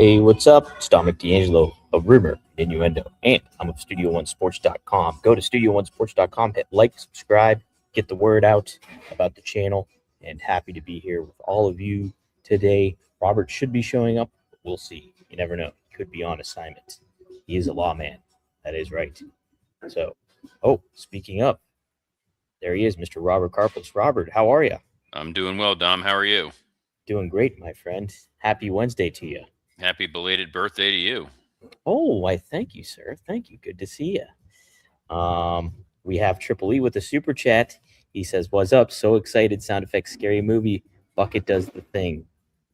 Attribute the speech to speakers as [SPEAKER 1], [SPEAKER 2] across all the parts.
[SPEAKER 1] Hey, what's up? It's Dominic D'Angelo of Rumor, Innuendo, and I'm of Studio1Sports.com. Go to Studio1Sports.com, hit like, subscribe, get the word out about the channel, and happy to be here with all of you today. Robert should be showing up, but we'll see. You never know. He could be on assignment. He is a lawman. That is right. So, speaking of, there he is, Mr. Robert Karpus. Robert, how are you?
[SPEAKER 2] I'm doing well, Dom. How are you?
[SPEAKER 1] Doing great, my friend. Happy Wednesday to you.
[SPEAKER 2] Happy belated birthday to you.
[SPEAKER 1] Oh, why, thank you, sir. Thank you. Good to see you. We have Triple E with the super chat. He says, "What's up? So excited! Sound effects, scary movie. Bucket does the thing.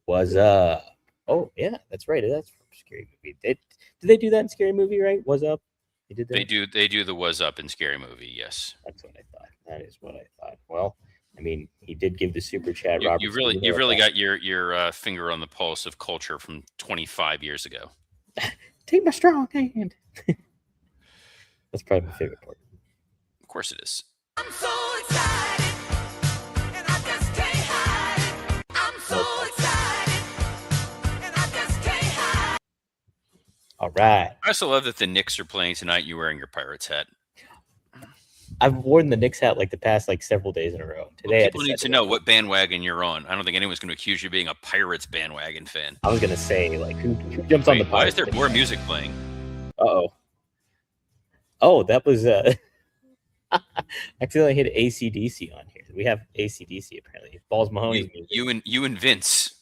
[SPEAKER 1] What's up?" Oh, yeah, that's right. That's from Scary Movie. Did they do that in Scary Movie? Right? What's up? They did that.
[SPEAKER 2] They do the "was up" in Scary Movie. Yes,
[SPEAKER 1] That's what I thought. That is what I thought. Well, I mean, he did give the super chat. Robert,
[SPEAKER 2] you've really got your finger on the pulse of culture from 25 years ago.
[SPEAKER 1] Take my strong hand. That's probably my favorite part.
[SPEAKER 2] Of course it is.
[SPEAKER 3] I'm so excited, and I just can't hide it. I'm so excited, and I just can't hide.
[SPEAKER 1] All right.
[SPEAKER 2] I also love that the Knicks are playing tonight. You wearing your Pirates hat.
[SPEAKER 1] I've worn the Knicks hat like the past several days in a row. Today,
[SPEAKER 2] people need to know what bandwagon you're on. I don't think anyone's going to accuse you of being a Pirates bandwagon fan.
[SPEAKER 1] I was going to say, who jumps on the Pirates?
[SPEAKER 2] Why is there more music playing?
[SPEAKER 1] Uh-oh. Oh, that was I accidentally hit AC/DC on here. We have AC/DC apparently. Balls Mahoney's music.
[SPEAKER 2] You and Vince.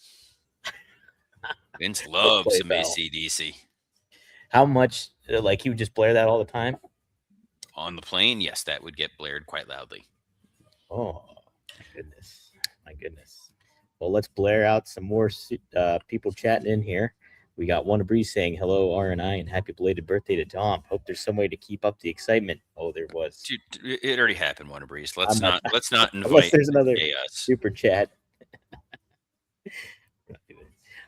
[SPEAKER 2] Vince loves some AC/DC.
[SPEAKER 1] How much? He would just blare that all the time?
[SPEAKER 2] On the plane, yes, that would get blared quite loudly.
[SPEAKER 1] Oh, my goodness. Well, let's blare out some more people chatting in here. We got Wanda Breeze saying hello, RNI, and happy belated birthday to Dom. Hope there's some way to keep up the excitement. Oh, there was.
[SPEAKER 2] Dude, it already happened, Wanda Breeze. Let's not invite
[SPEAKER 1] unless there's another
[SPEAKER 2] chaos.
[SPEAKER 1] Super chat.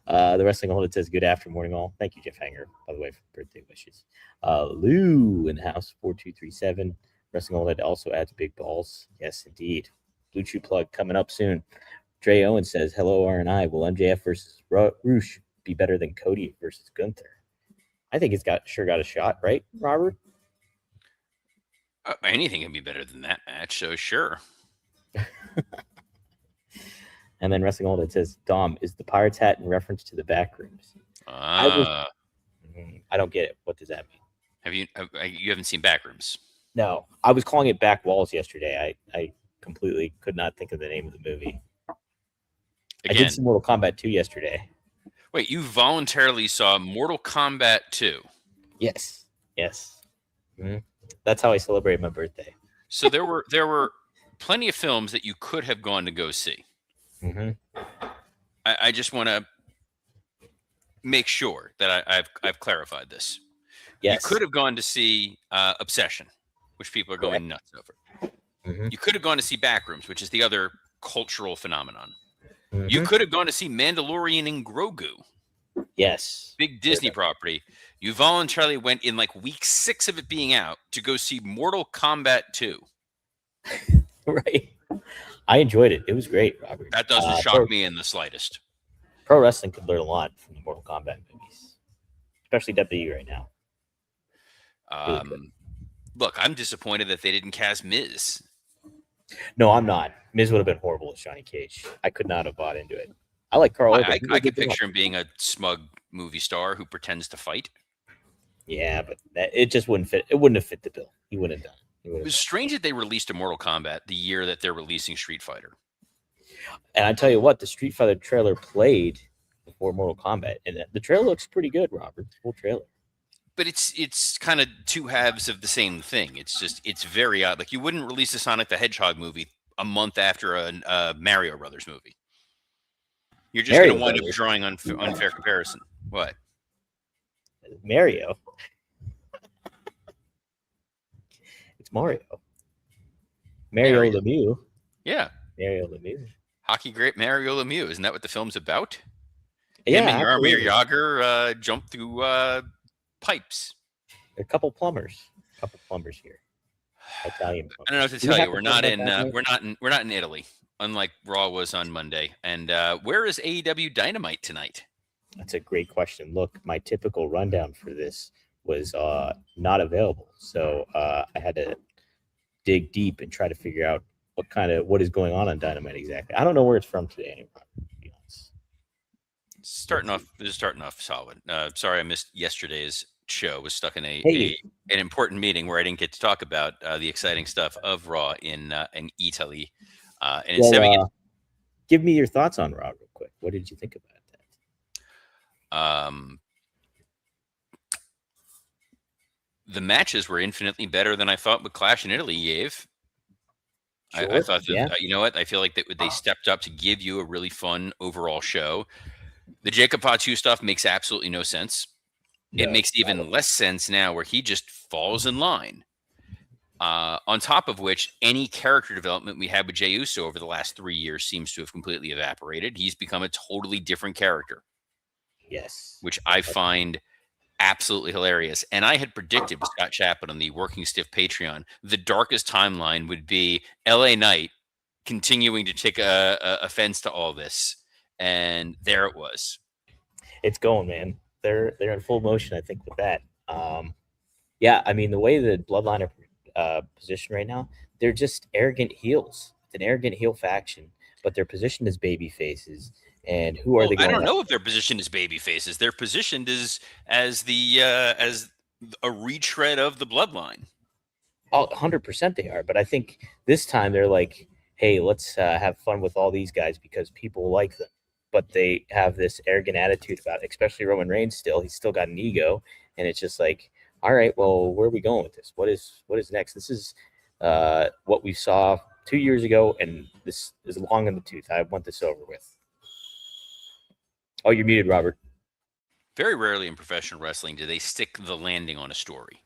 [SPEAKER 1] The Wrestling Hold It says good after morning all. Thank you, Jeff Hanger, by the way, for birthday wishes. Lou in the house 4237. Wrestling Hold It also adds big balls. Yes, indeed. Blue Chew plug coming up soon. Dre Owen says hello, RNI. Will MJF versus Roosh be better than Cody versus Gunther? I think it's got a shot, right, Robert?
[SPEAKER 2] Anything can be better than that match, so sure.
[SPEAKER 1] And then Wrestling Hold It says, Dom, is the Pirates hat in reference to the back rooms? I don't get it. What does that mean?
[SPEAKER 2] You haven't seen Backrooms?
[SPEAKER 1] No, I was calling it Back Walls yesterday. I completely could not think of the name of the movie. Again, I did see Mortal Kombat 2 yesterday.
[SPEAKER 2] Wait, you voluntarily saw Mortal Kombat 2?
[SPEAKER 1] Yes. Mm-hmm. That's how I celebrate my birthday.
[SPEAKER 2] So there were plenty of films that you could have gone to go see.
[SPEAKER 1] Mm-hmm.
[SPEAKER 2] I just want to make sure that I've clarified this.
[SPEAKER 1] Yes.
[SPEAKER 2] You could have gone to see Obsession, which people are going nuts over. Mm-hmm. You could have gone to see Backrooms, which is the other cultural phenomenon. Mm-hmm. You could have gone to see Mandalorian and Grogu.
[SPEAKER 1] Yes.
[SPEAKER 2] Big Disney property. You voluntarily went in week 6 of it being out to go see Mortal Kombat 2.
[SPEAKER 1] Right. I enjoyed it. It was great, Robert.
[SPEAKER 2] That doesn't shock me in the slightest.
[SPEAKER 1] Pro wrestling could learn a lot from the Mortal Kombat movies, especially WWE right now.
[SPEAKER 2] Look, I'm disappointed that they didn't cast Miz.
[SPEAKER 1] No, I'm not. Miz would have been horrible as Johnny Cage. I could not have bought into it. I like Carl Urban.
[SPEAKER 2] I could picture him being a smug movie star who pretends to fight.
[SPEAKER 1] Yeah, but it just wouldn't fit. It wouldn't have fit the bill. He wouldn't have done.
[SPEAKER 2] It was strange that they released a Mortal Kombat the year that they're releasing Street Fighter.
[SPEAKER 1] And I tell you what, the Street Fighter trailer played before Mortal Kombat, and the trailer looks pretty good, Robert. The full trailer.
[SPEAKER 2] But it's kind of two halves of the same thing. It's very odd. You wouldn't release a Sonic the Hedgehog movie a month after a Mario Brothers movie. You're just going to wind up drawing unfair comparison. What?
[SPEAKER 1] Mario. It's Mario. Mario Lemieux.
[SPEAKER 2] Yeah.
[SPEAKER 1] Mario Lemieux.
[SPEAKER 2] Hockey great Mario Lemieux. Isn't that what the film's about?
[SPEAKER 1] Yeah.
[SPEAKER 2] Him and Jaromir Jagr jump through pipes.
[SPEAKER 1] A couple plumbers here. Italian plumbers.
[SPEAKER 2] I don't know what to tell you. We're not in Italy, unlike Raw was on Monday. And where is AEW Dynamite tonight?
[SPEAKER 1] That's a great question. Look, my typical rundown for this was not available, so I had to dig deep and try to figure out what is going on Dynamite exactly. I don't know where it's from today anymore. To be honest.
[SPEAKER 2] This is starting off solid. Sorry, I missed yesterday's show. Was stuck in
[SPEAKER 1] Hey,
[SPEAKER 2] an important meeting where I didn't get to talk about the exciting stuff of Raw in Italy. And instead, we get
[SPEAKER 1] give me your thoughts on Raw real quick. What did you think about that?
[SPEAKER 2] The matches were infinitely better than I thought with Clash in Italy, Yave. I
[SPEAKER 1] Sure,
[SPEAKER 2] thought that,
[SPEAKER 1] yeah.
[SPEAKER 2] you know what? I feel like they stepped up to give you a really fun overall show. The Jacob Fatu stuff makes absolutely no sense. It
[SPEAKER 1] No,
[SPEAKER 2] makes even less sense now where he just falls in line. On top of which, any character development we had with Jey Uso over the last 3 years seems to have completely evaporated. He's become a totally different character,
[SPEAKER 1] yes.
[SPEAKER 2] which I find absolutely hilarious. And I had predicted with Scott Chapman on the Working Stiff Patreon, the darkest timeline would be LA Knight continuing to take offense to all this. And there it was.
[SPEAKER 1] It's going, man. They're in full motion, I think, with that. Yeah, I mean the way the Bloodline are positioned right now, they're just arrogant heels. It's an arrogant heel faction, but they're positioned as baby faces. And who are they
[SPEAKER 2] I
[SPEAKER 1] going?
[SPEAKER 2] don't know if they're positioned as baby faces. They're positioned as a retread of the Bloodline.
[SPEAKER 1] Oh, 100% they are. But I think this time they're like, hey, let's have fun with all these guys because people like them. But they have this arrogant attitude about it, especially Roman Reigns still. He's still got an ego. And it's just like, all right, well, where are we going with this? What is next? This is what we saw 2 years ago, and this is long in the tooth. I want this over with. Oh, you're muted, Robert.
[SPEAKER 2] Very rarely in professional wrestling do they stick the landing on a story.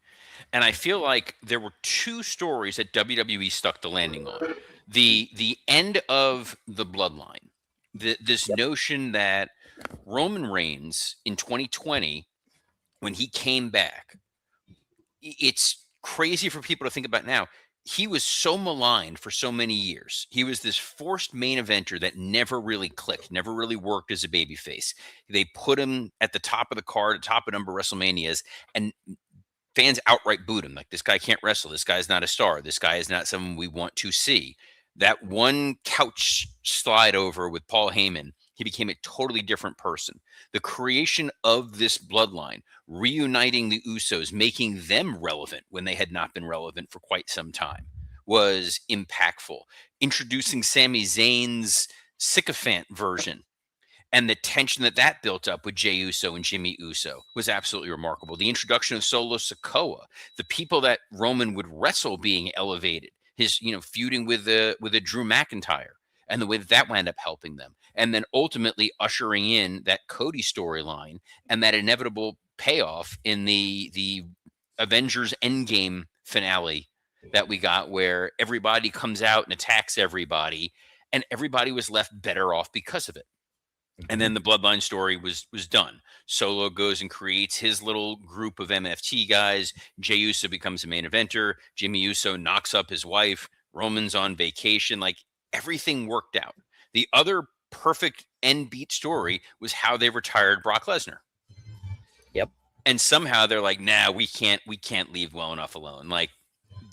[SPEAKER 2] And I feel like there were 2 stories that WWE stuck the landing on. The end of the Bloodline. This notion that Roman Reigns in 2020, when he came back, it's crazy for people to think about now. He was so maligned for so many years. He was this forced main eventer that never really clicked, never really worked as a babyface. They put him at the top of the card, at top of number of WrestleManias, and fans outright booed him. Like, this guy can't wrestle. This guy's not a star. This guy is not someone we want to see. That one couch slide over with Paul Heyman, he became a totally different person. The creation of this bloodline, reuniting the Usos, making them relevant when they had not been relevant for quite some time, was impactful. Introducing Sami Zayn's sycophant version and the tension that built up with Jey Uso and Jimmy Uso was absolutely remarkable. The introduction of Solo Sikoa, the people that Roman would wrestle being elevated, his feuding with a Drew McIntyre, and the way that wound up helping them, and then ultimately ushering in that Cody storyline and that inevitable payoff in the Avengers Endgame finale that we got, where everybody comes out and attacks everybody, and everybody was left better off because of it. And then the Bloodline story was done. Solo goes and creates his little group of MFT guys. Jey Uso becomes a main eventer. Jimmy Uso knocks up his wife. Roman's on vacation. Like, everything worked out. The other perfect end beat story was how they retired Brock Lesnar.
[SPEAKER 1] Yep.
[SPEAKER 2] And somehow they're like, nah, we can't leave well enough alone. Like,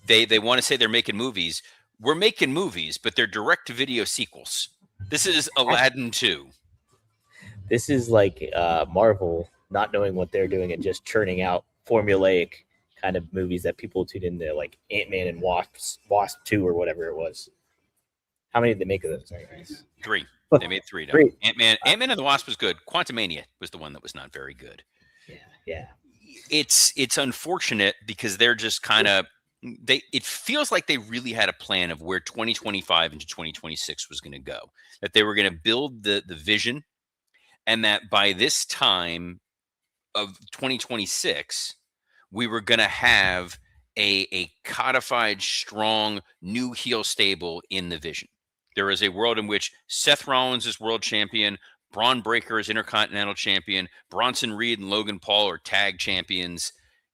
[SPEAKER 2] they want to say they're making movies. We're making movies, but they're direct-to-video sequels. This is Aladdin 2.
[SPEAKER 1] This is like Marvel not knowing what they're doing and just churning out formulaic kind of movies that people tune into, like Ant-Man and Wasp 2 or whatever it was. How many did they make of those?
[SPEAKER 2] 3. They made 3.
[SPEAKER 1] Three.
[SPEAKER 2] Ant-Man and the Wasp was good. Quantumania was the one that was not very good.
[SPEAKER 1] Yeah.
[SPEAKER 2] It's unfortunate because they're just kind of it feels like they really had a plan of where 2025 into 2026 was going to go. That they were going to build the vision, and that by this time of 2026, we were going to have a codified, strong, new heel stable in the vision. There is a world in which Seth Rollins is world champion, Braun Breaker is intercontinental champion, Bronson Reed and Logan Paul are tag champions.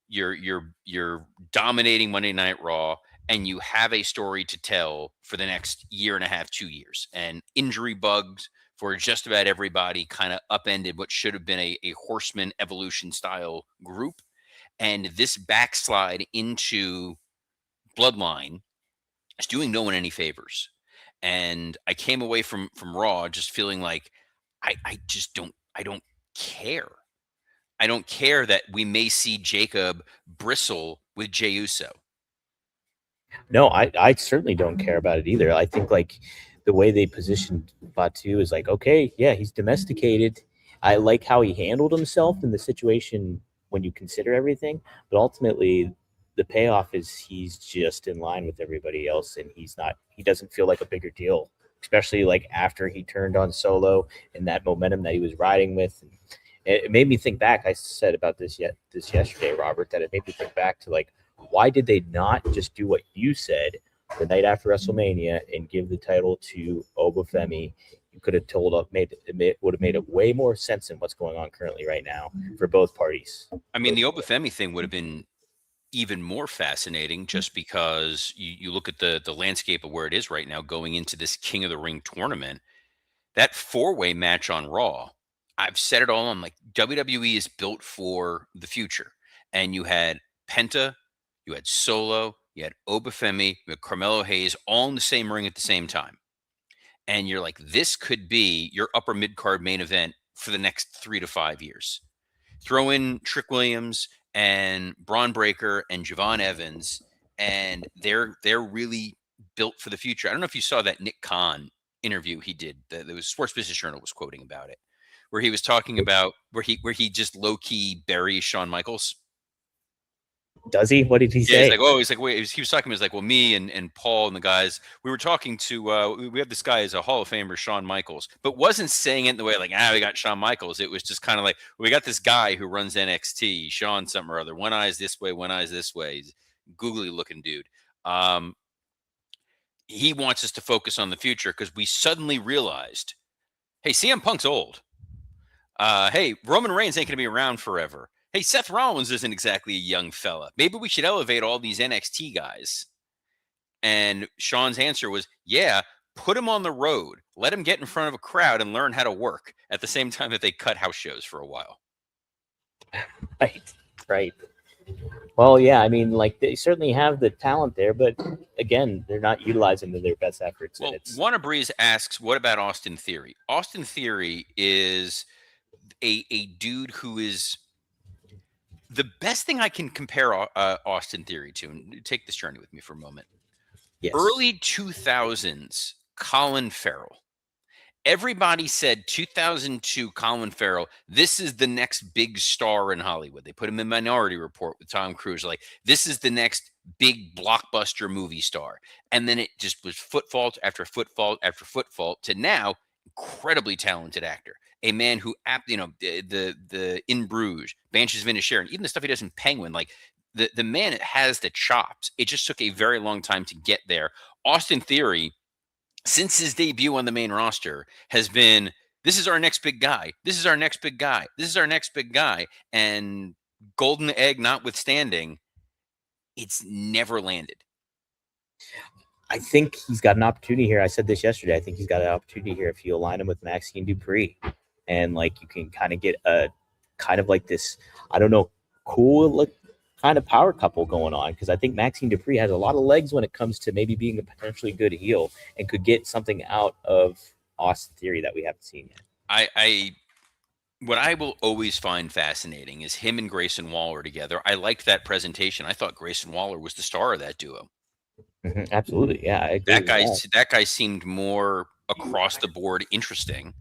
[SPEAKER 2] You're dominating Monday Night Raw, and you have a story to tell for the next year and a half, 2 years. And injury bugs for just about everybody kind of upended what should have been a Horseman Evolution style group. And this backslide into Bloodline is doing no one any favors. And I came away from Raw just feeling like I just don't care. I don't care that we may see Jacob bristle with Jey Uso.
[SPEAKER 1] No, I certainly don't care about it either. I think like the way they positioned Batu is like, okay, yeah, he's domesticated. I like how he handled himself in the situation when you consider everything, but ultimately the payoff is he's just in line with everybody else, and he doesn't feel like a bigger deal, especially like after he turned on Solo and that momentum that he was riding with. It made me think back. I said about this yesterday, Robert, that it made me think back to like, why did they not just do what you said the night after WrestleMania and give the title to Obafemi? You could have told up, it would have made it way more sense in what's going on currently right now for both parties.
[SPEAKER 2] I mean, the Obafemi thing would have been even more fascinating just because you look at the landscape of where it is right now going into this King of the Ring tournament. That 4-way match on Raw, I've said it all. I'm like, WWE is built for the future. And you had Penta, you had Solo, you had Obafemi, you had Carmelo Hayes all in the same ring at the same time. And you're like, this could be your upper mid-card main event for the next 3 to 5 years. Throw in Trick Williams and Braun Breaker and Javon Evans, and they're really built for the future. I don't know if you saw that Nick Khan interview he did. That was Sports Business Journal was quoting about it, where he was talking about where he just low key buries Shawn Michaels.
[SPEAKER 1] Does he? What did he say?
[SPEAKER 2] He's like, oh, he's like, wait, he was talking. He was like, well, me and Paul and the guys, we were talking to. We have this guy as a Hall of Famer, Shawn Michaels, but wasn't saying it in the way like, we got Shawn Michaels. It was just kind of like, we got this guy who runs NXT, Shawn something or other. One eye's this way, one eye's this way. He's a googly looking dude. He wants us to focus on the future because we suddenly realized, hey, CM Punk's old. Hey, Roman Reigns ain't going to be around forever. Hey, Seth Rollins isn't exactly a young fella. Maybe we should elevate all these NXT guys. And Sean's answer was, yeah, put him on the road. Let him get in front of a crowd and learn how to work at the same time that they cut house shows for a while.
[SPEAKER 1] Right. Well, yeah, I mean, like they certainly have the talent there, but again, they're not utilizing their best efforts.
[SPEAKER 2] Well, Wanna Breeze asks, what about Austin Theory? Austin Theory is a dude who is the best thing I can compare Austin Theory to, and take this journey with me for a moment.
[SPEAKER 1] Yes.
[SPEAKER 2] Early 2000s, Colin Farrell. Everybody said 2002 Colin Farrell, this is the next big star in Hollywood. They put him in Minority Report with Tom Cruise. Like, this is the next big blockbuster movie star. And then it just was footfall after footfall after footfall to now, incredibly talented actor. A man who, the In Bruges, Banshees of Inisherin, even the stuff he does in Penguin, like the man has the chops. It just took a very long time to get there. Austin Theory, since his debut on the main roster, has been, this is our next big guy. This is our next big guy. This is our next big guy. And golden egg notwithstanding, it's never landed.
[SPEAKER 1] I think he's got an opportunity here. I said this yesterday. I think he's got an opportunity here if you align him with Maxine Dupree. And like you can kind of get a kind of like this, I don't know, cool kind of power couple going on, because I think Maxine Dupree has a lot of legs when it comes to maybe being a potentially good heel and could get something out of Austin Theory that we haven't seen yet.
[SPEAKER 2] What I will always find fascinating is him and Grayson Waller together. I liked that presentation. I thought Grayson Waller was the star of that duo.
[SPEAKER 1] Mm-hmm, absolutely, yeah. I agree
[SPEAKER 2] that guy seemed more across the board interesting,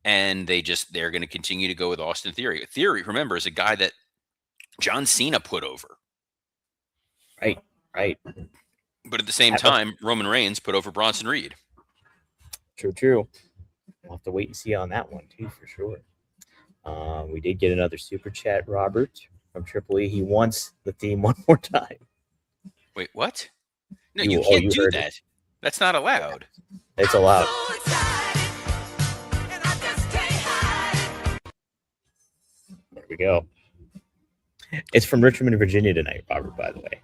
[SPEAKER 2] and they're going to continue to go with Austin Theory. Theory, remember, is a guy that John Cena put over.
[SPEAKER 1] Right.
[SPEAKER 2] But at the same time, Roman Reigns put over Bronson Reed.
[SPEAKER 1] True. We'll have to wait and see on that one too, for sure. We did get another super chat, Robert, from Triple E. He wants the theme one more time.
[SPEAKER 2] Wait, what? No, you can't do that.
[SPEAKER 1] It.
[SPEAKER 2] That's not allowed.
[SPEAKER 1] It's allowed.
[SPEAKER 3] So excited, and I just can't hide it.
[SPEAKER 1] There we go. It's from Richmond, Virginia tonight, Robert, by the way.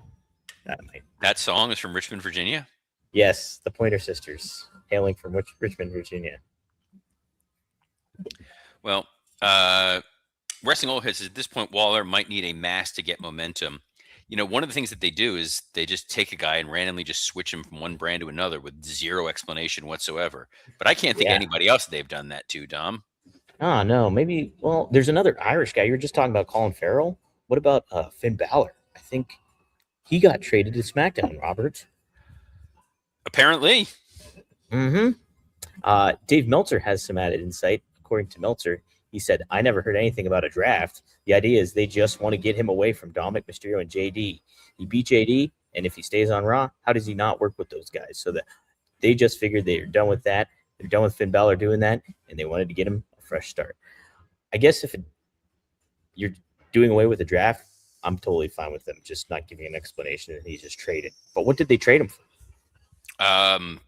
[SPEAKER 1] Dynamite.
[SPEAKER 2] That song is from Richmond, Virginia.
[SPEAKER 1] Yes, the Pointer Sisters, hailing from Richmond, Virginia.
[SPEAKER 2] Well, Wrestling Old Heads, at this point, Waller might need a mask to get momentum. One of the things that they do is they just take a guy and randomly just switch him from one brand to another with zero explanation whatsoever. But I can't think of
[SPEAKER 1] Yeah.
[SPEAKER 2] anybody else they've done that to, Dom.
[SPEAKER 1] Oh, no, maybe. Well, there's another Irish guy. You were just talking about Colin Farrell. What about Finn Balor? I think he got traded to SmackDown, Robert.
[SPEAKER 2] Apparently.
[SPEAKER 1] Mm-hmm. Dave Meltzer has some added insight. According to Meltzer, he said, I never heard anything about a draft. The idea is they just want to get him away from Dominic Mysterio and JD. He beat JD, and if he stays on Raw, how does he not work with those guys? So that they just figured they're done with that. They're done with Finn Balor doing that, and they wanted to get him a fresh start. I guess if you're doing away with the draft, I'm totally fine with them just not giving an explanation and he's just traded. But what did they trade him for?
[SPEAKER 2] I'm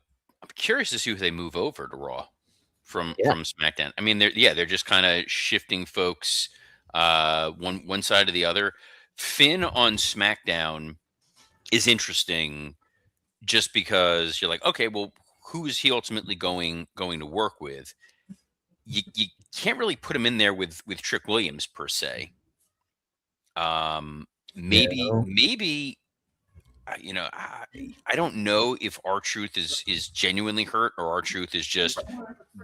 [SPEAKER 2] curious to see who they move over to Raw from SmackDown. I mean, they're just kind of shifting folks one side to the other. Finn on SmackDown is interesting just because you're like, okay, well, who is he ultimately going to work with? You can't really put him in there with Trick Williams per se. Maybe I don't know if R-Truth is genuinely hurt or R-Truth is just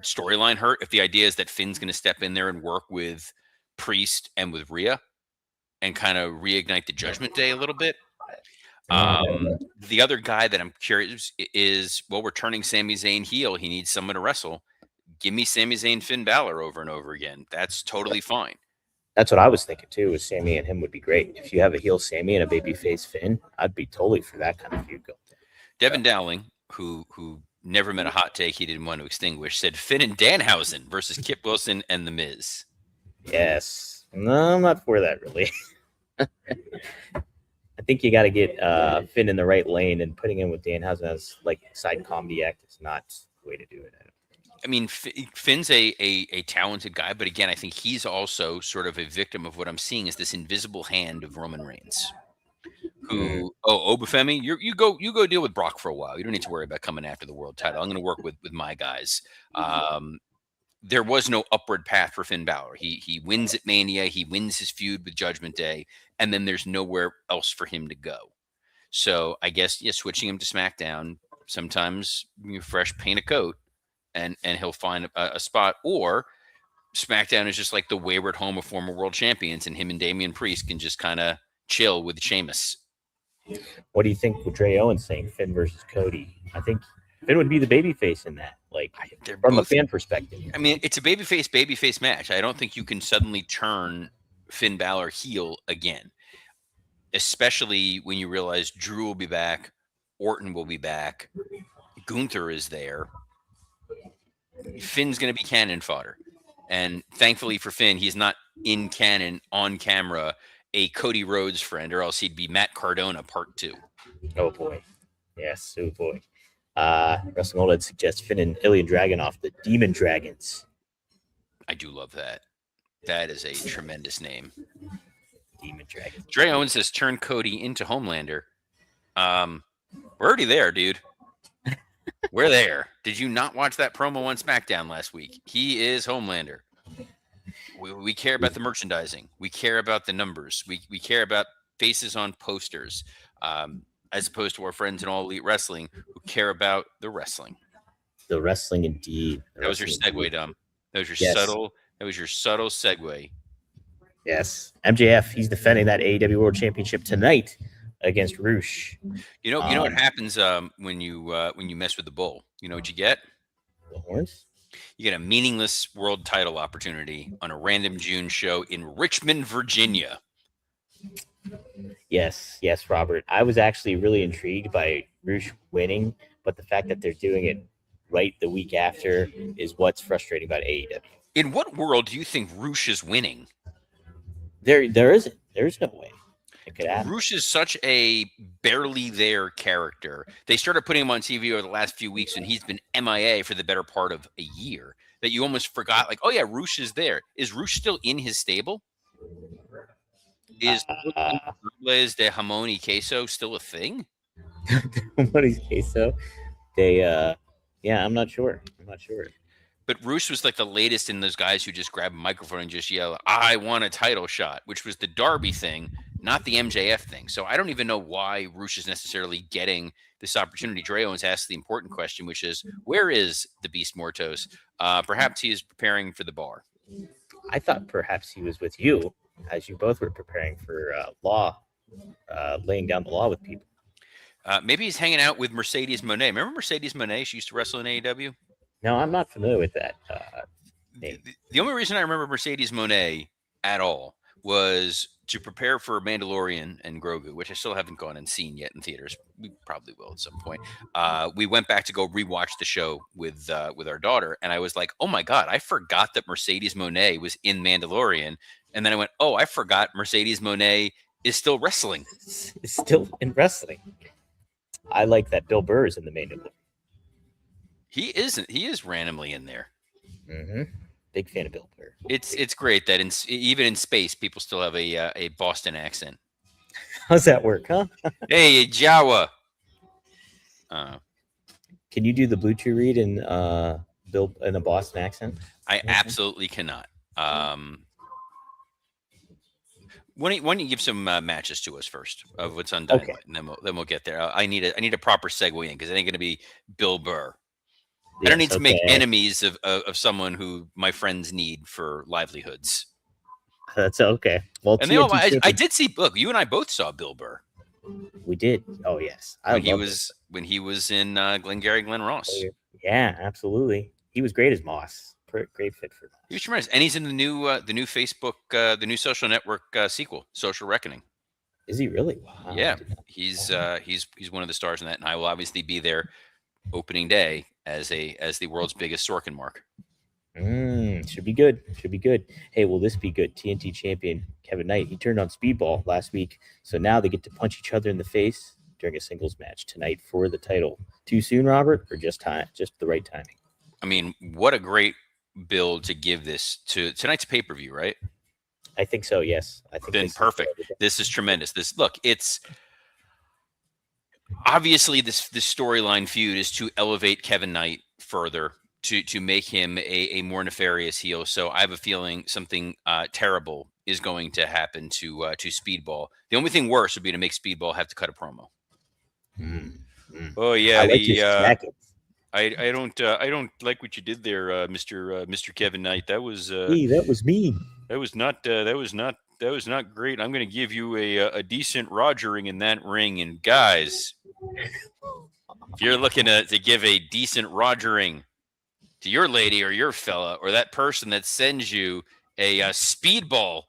[SPEAKER 2] storyline hurt. If the idea is that Finn's going to step in there and work with Priest and with Rhea and kind of reignite the Judgment Day a little bit. The other guy that I'm curious is, well, we're turning Sami Zayn heel. He needs someone to wrestle. Give me Sami Zayn, Finn Balor over and over again. That's totally fine.
[SPEAKER 1] That's what I was thinking too. Was Sammy and him would be great. If you have a heel Sammy and a babyface Finn, I'd be totally for that kind of feud.
[SPEAKER 2] Devin Dowling, who never meant a hot take he didn't want to extinguish, said Finn and Danhausen versus Kip Wilson and The Miz.
[SPEAKER 1] Yes, no, I'm not for that really. I think you got to get Finn in the right lane, and putting him with Danhausen as like side comedy act is not the way to do it.
[SPEAKER 2] I mean, Finn's a talented guy, but again, I think he's also sort of a victim of what I'm seeing is this invisible hand of Roman Reigns. Who, Obafemi, you go deal with Brock for a while. You don't need to worry about coming after the world title. I'm going to work with my guys. There was no upward path for Finn Balor. He wins at Mania. He wins his feud with Judgment Day, and then there's nowhere else for him to go. So I guess switching him to SmackDown, sometimes you fresh paint a coat. And he'll find a spot, or SmackDown is just like the wayward home of former world champions, and him and Damian Priest can just kind of chill with Sheamus.
[SPEAKER 1] What do you think with Trey Owens saying Finn versus Cody? I think Finn would be the babyface in that, from a fan perspective.
[SPEAKER 2] I mean, it's a babyface match. I don't think you can suddenly turn Finn Balor heel again, especially when you realize Drew will be back, Orton will be back, Gunther is there. Finn's going to be cannon fodder. And thankfully for Finn, he's not in canon on camera, a Cody Rhodes friend, or else he'd be Matt Cardona part 2.
[SPEAKER 1] Oh, boy. Yes. Oh, boy. Wrestling Old Head suggests Finn and Ilya Dragunov, the Demon Dragons.
[SPEAKER 2] I do love that. That is a tremendous name.
[SPEAKER 1] Demon Dragons.
[SPEAKER 2] Trey Owens says, turn Cody into Homelander. We're already there, dude. We're there. Did you not watch that promo on SmackDown last week? He is Homelander. We care about the merchandising. We care about the numbers. We care about faces on posters, as opposed to our friends in All Elite Wrestling who care about the wrestling.
[SPEAKER 1] The wrestling, indeed.
[SPEAKER 2] That was your segue, Dom. That was your subtle. That was your subtle segue.
[SPEAKER 1] Yes, MJF. He's defending that AEW World Championship tonight against Roosh.
[SPEAKER 2] You know what happens when you mess with the bull? You know what you get?
[SPEAKER 1] The horns?
[SPEAKER 2] You get a meaningless world title opportunity on a random June show in Richmond, Virginia.
[SPEAKER 1] Yes, Robert. I was actually really intrigued by Roosh winning, but the fact that they're doing it right the week after is what's frustrating about AEW.
[SPEAKER 2] In what world do you think Roosh is winning?
[SPEAKER 1] There isn't. There's no way.
[SPEAKER 2] Roosh is such a barely there character. They started putting him on TV over the last few weeks, and he's been MIA for the better part of a year. That you almost forgot, like, oh yeah, Roosh is there. Is Roosh still in his stable? Is
[SPEAKER 1] Uh,
[SPEAKER 2] Dobles de Jamón y Queso still a thing?
[SPEAKER 1] Somebody's queso. They, yeah, I'm not sure. I'm not sure.
[SPEAKER 2] But Roos was like the latest in those guys who just grab a microphone and just yell, "I want a title shot," which was the Darby thing, not the MJF thing. So I don't even know why Roos is necessarily getting this opportunity. Dre Owens asked the important question, which is, where is the Beast Mortos? Perhaps he is preparing for the bar.
[SPEAKER 1] I thought perhaps he was with you as you both were preparing for law, laying down the law with people.
[SPEAKER 2] Maybe he's hanging out with Mercedes Moné. Remember Mercedes Moné? She used to wrestle in AEW.
[SPEAKER 1] No, I'm not familiar with that.
[SPEAKER 2] The only reason I remember Mercedes Moné at all was to prepare for Mandalorian and Grogu, which I still haven't gone and seen yet in theaters. We probably will at some point. We went back to go rewatch the show with our daughter, and I was like, "Oh my god, I forgot that Mercedes Moné was in Mandalorian." And then I went, "Oh, I forgot Mercedes Moné is still wrestling."
[SPEAKER 1] It's still in wrestling. I like that Bill Burr is in the Mandalorian.
[SPEAKER 2] He isn't. He is randomly in there.
[SPEAKER 1] Mm-hmm. Big fan of Bill Burr.
[SPEAKER 2] It's great that even in space, people still have a Boston accent.
[SPEAKER 1] How's that work, huh?
[SPEAKER 2] Hey, Jawa.
[SPEAKER 1] Can you do the Blue Chew read in Bill in a Boston accent?
[SPEAKER 2] I absolutely cannot. Why don't you give some matches to us first of what's on Dynamite,
[SPEAKER 1] Okay.
[SPEAKER 2] and then we'll get there. I need a proper segue in because it ain't going to be Bill Burr. I
[SPEAKER 1] Yes,
[SPEAKER 2] don't need to make
[SPEAKER 1] okay.
[SPEAKER 2] enemies of someone who my friends need for livelihoods.
[SPEAKER 1] That's okay. Well,
[SPEAKER 2] And they all,
[SPEAKER 1] TNT
[SPEAKER 2] I
[SPEAKER 1] champion-
[SPEAKER 2] did see. Look, you and I both saw Bill Burr
[SPEAKER 1] we did. Oh yes, I
[SPEAKER 2] when he
[SPEAKER 1] love
[SPEAKER 2] was in Glengarry Glen Ross.
[SPEAKER 1] it. Yeah, absolutely. He was great as Moss. Great fit for
[SPEAKER 2] He was
[SPEAKER 1] Moss.
[SPEAKER 2] tremendous, and he's in the new Facebook, the new social network sequel, Social Reckoning.
[SPEAKER 1] Is he really? Wow.
[SPEAKER 2] Yeah, he's one of the stars in that, and I will obviously be there opening day as the world's biggest Sorkin mark.
[SPEAKER 1] Should be good. Should be good. Hey, will this be good? TNT champion Kevin Knight. He turned on Speedball last week, so now they get to punch each other in the face during a singles match tonight for the title. Too soon, Robert, or just the right timing?
[SPEAKER 2] I mean, what a great build to give this to tonight's pay-per-view, right?
[SPEAKER 1] I think so. Yes, I think
[SPEAKER 2] Then
[SPEAKER 1] this is
[SPEAKER 2] perfect.
[SPEAKER 1] good.
[SPEAKER 2] This is tremendous. It's obviously this storyline feud is to elevate Kevin Knight further, to make him a more nefarious heel. So I have a feeling something terrible is going to happen to Speedball. The only thing worse would be to make Speedball have to cut a promo. Oh yeah,
[SPEAKER 1] I like his jacket.
[SPEAKER 2] I don't like what you did there, Mr. Kevin Knight. That was
[SPEAKER 1] Hey, that was me.
[SPEAKER 2] that was not great. I'm going to give you a decent Rogering in that ring. And guys, if you're looking to give a decent Rogering to your lady or your fella or that person that sends you a Speedball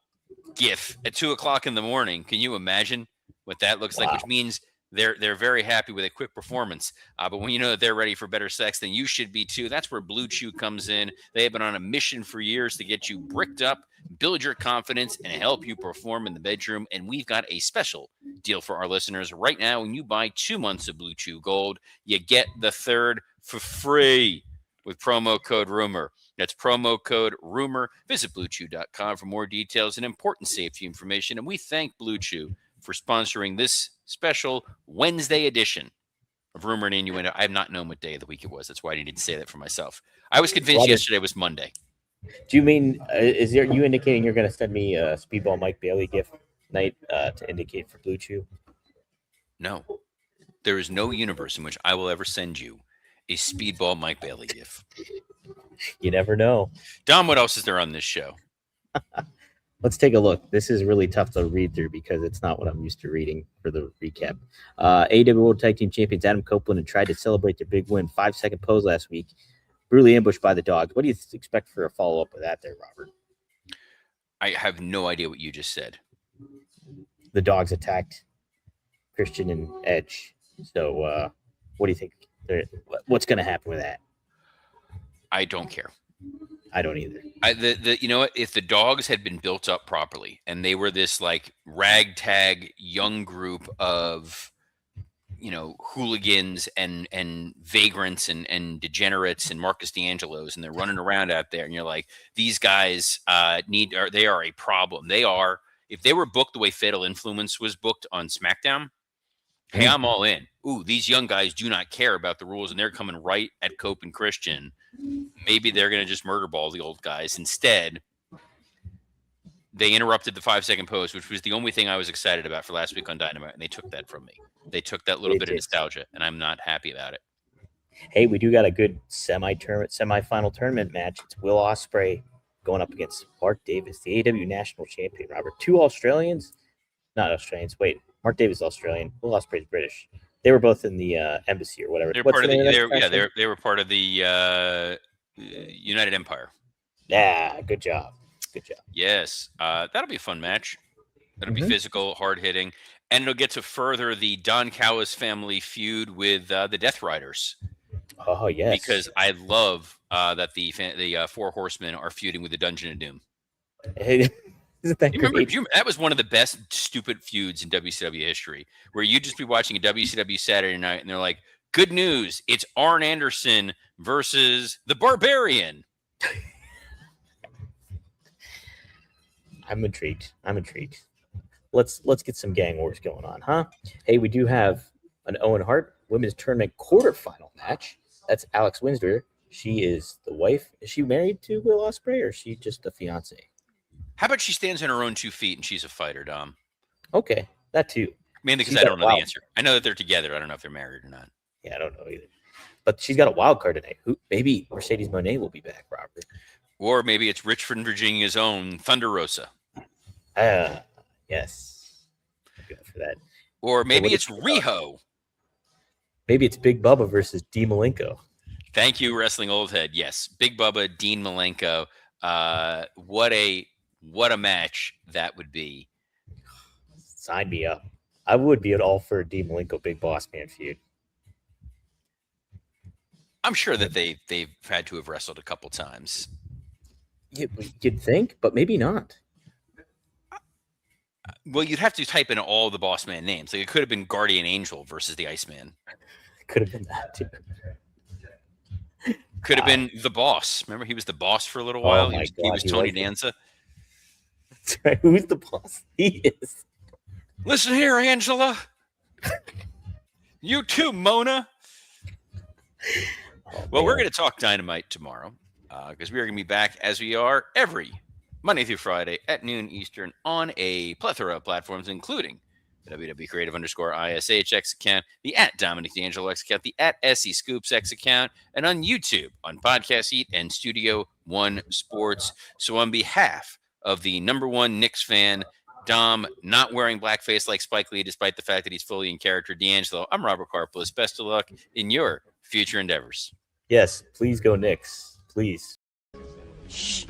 [SPEAKER 2] gif at 2:00 in the morning, can you imagine what that looks like?
[SPEAKER 1] Wow.
[SPEAKER 2] Which means they're very happy with a quick performance. But when you know that they're ready for better sex, then you should be too. That's where Blue Chew comes in. They have been on a mission for years to get you bricked up, build your confidence, and help you perform in the bedroom. And we've got a special deal for our listeners right now. When you buy 2 months of Blue Chew Gold, you get the third for free with promo code RUMOR. That's promo code RUMOR. Visit BlueChew.com for more details and important safety information. And we thank Blue Chew for sponsoring this special Wednesday edition of Rumor and Innuendo. I have not known what day of the week it was. That's why I needed to say that for myself. I was convinced
[SPEAKER 1] Robert,
[SPEAKER 2] yesterday was Monday.
[SPEAKER 1] Do you mean you indicating you're going to send me a Speedball Mike Bailey gift night to indicate for Blue Chew?
[SPEAKER 2] No. There is no universe in which I will ever send you a Speedball Mike Bailey gif.
[SPEAKER 1] You never know.
[SPEAKER 2] Dom, what else is there on this show?
[SPEAKER 1] Let's take a look. This is really tough to read through because it's not what I'm used to reading for the recap. AEW World Tag Team Champions Adam Copeland had tried to celebrate their big win, 5-second pose last week, brutally ambushed by the Dogs. What do you expect for a follow-up with that there, Robert?
[SPEAKER 2] I have no idea what you just said.
[SPEAKER 1] The Dogs attacked Christian and Edge. So what do you think? What's going to happen with that?
[SPEAKER 2] I don't care.
[SPEAKER 1] I don't either.
[SPEAKER 2] You know what? If the Dogs had been built up properly and they were this like ragtag young group of, hooligans and vagrants and degenerates and Marcus D'Angelos, and they're running around out there, and you're like, these guys they are a problem. They are If they were booked the way Fatal Influence was booked on SmackDown, hey, I'm all in. Ooh, these young guys do not care about the rules, and they're coming right at Cope and Christian. Maybe they're going to just murder ball the old guys. Instead, they interrupted the 5-second post, which was the only thing I was excited about for last week on Dynamite, and they took that from me. They took that little bit of nostalgia, and I'm not happy about it.
[SPEAKER 1] Hey, we do got a good semifinal tournament match. It's Will Ospreay going up against Mark Davis, the AEW National Champion. Robert, two Australians, not Australians. Wait, Mark Davis is Australian. Will Ospreay's British. They were both in the embassy or whatever.
[SPEAKER 2] They were part of the they were part of the United Empire.
[SPEAKER 1] Yeah, good job. Good job.
[SPEAKER 2] Yes, that'll be a fun match. That'll be physical, hard hitting, and it'll get to further the Don Callis family feud with the Death Riders.
[SPEAKER 1] Oh yes,
[SPEAKER 2] because I love that the Four Horsemen are feuding with the Dungeon of Doom.
[SPEAKER 1] Hey, isn't that great?
[SPEAKER 2] That was one of the best stupid feuds in WCW history, where you'd just be watching a WCW Saturday night, and they're like, "Good news, it's Arn Anderson versus the Barbarian."
[SPEAKER 1] I'm intrigued. Let's get some gang wars going on, huh? Hey, we do have an Owen Hart Women's Tournament quarterfinal match. That's Alex Windsor. She is the wife. Is she married to Will Ospreay, or is she just a fiance?
[SPEAKER 2] How about she stands on her own 2 feet and she's a fighter, Dom?
[SPEAKER 1] Okay, that too.
[SPEAKER 2] Mainly because I don't know the answer. I know that they're together. I don't know if they're married or not.
[SPEAKER 1] Yeah, I don't know either. But she's got a wild card tonight. Maybe Mercedes Moné will be back, Robert.
[SPEAKER 2] Or maybe it's Richmond, Virginia's own Thunder Rosa.
[SPEAKER 1] Yes. I'm good for that.
[SPEAKER 2] Or maybe it's Riho.
[SPEAKER 1] Maybe it's Big Bubba versus Dean Malenko.
[SPEAKER 2] Thank you, Wrestling Old Head. Yes, Big Bubba, Dean Malenko. What a match that would be.
[SPEAKER 1] Sign me up. I would be at all for a Dean Malenko Big Boss Man feud.
[SPEAKER 2] I'm sure that they've had to have wrestled a couple times.
[SPEAKER 1] You'd think, but maybe not.
[SPEAKER 2] Well, you'd have to type in all the Boss Man names. Like, it could have been Guardian Angel versus the Iceman.
[SPEAKER 1] Could have been that too.
[SPEAKER 2] Could have been the Boss. Remember, he was the Boss for a little while.
[SPEAKER 1] Oh
[SPEAKER 2] He was Tony Danza.
[SPEAKER 1] That's right. Who's the boss? He is.
[SPEAKER 2] Listen here, Angela. You too, Mona. Well, we're going to talk Dynamite tomorrow because we are going to be back as we are every Monday through Friday at noon Eastern on a plethora of platforms, including the WW Creative _ISHX account, the @Dominic D'Angelo X account, the @SE Scoops X account, and on YouTube on Podcast Eat and Studio One Sports. So on behalf of the #1 Knicks fan, Dom, not wearing blackface like Spike Lee, despite the fact that he's fully in character, D'Angelo, I'm Robert Karpolis. Best of luck in your future endeavors.
[SPEAKER 1] Yes, please go Knicks. Please.
[SPEAKER 3] Shh.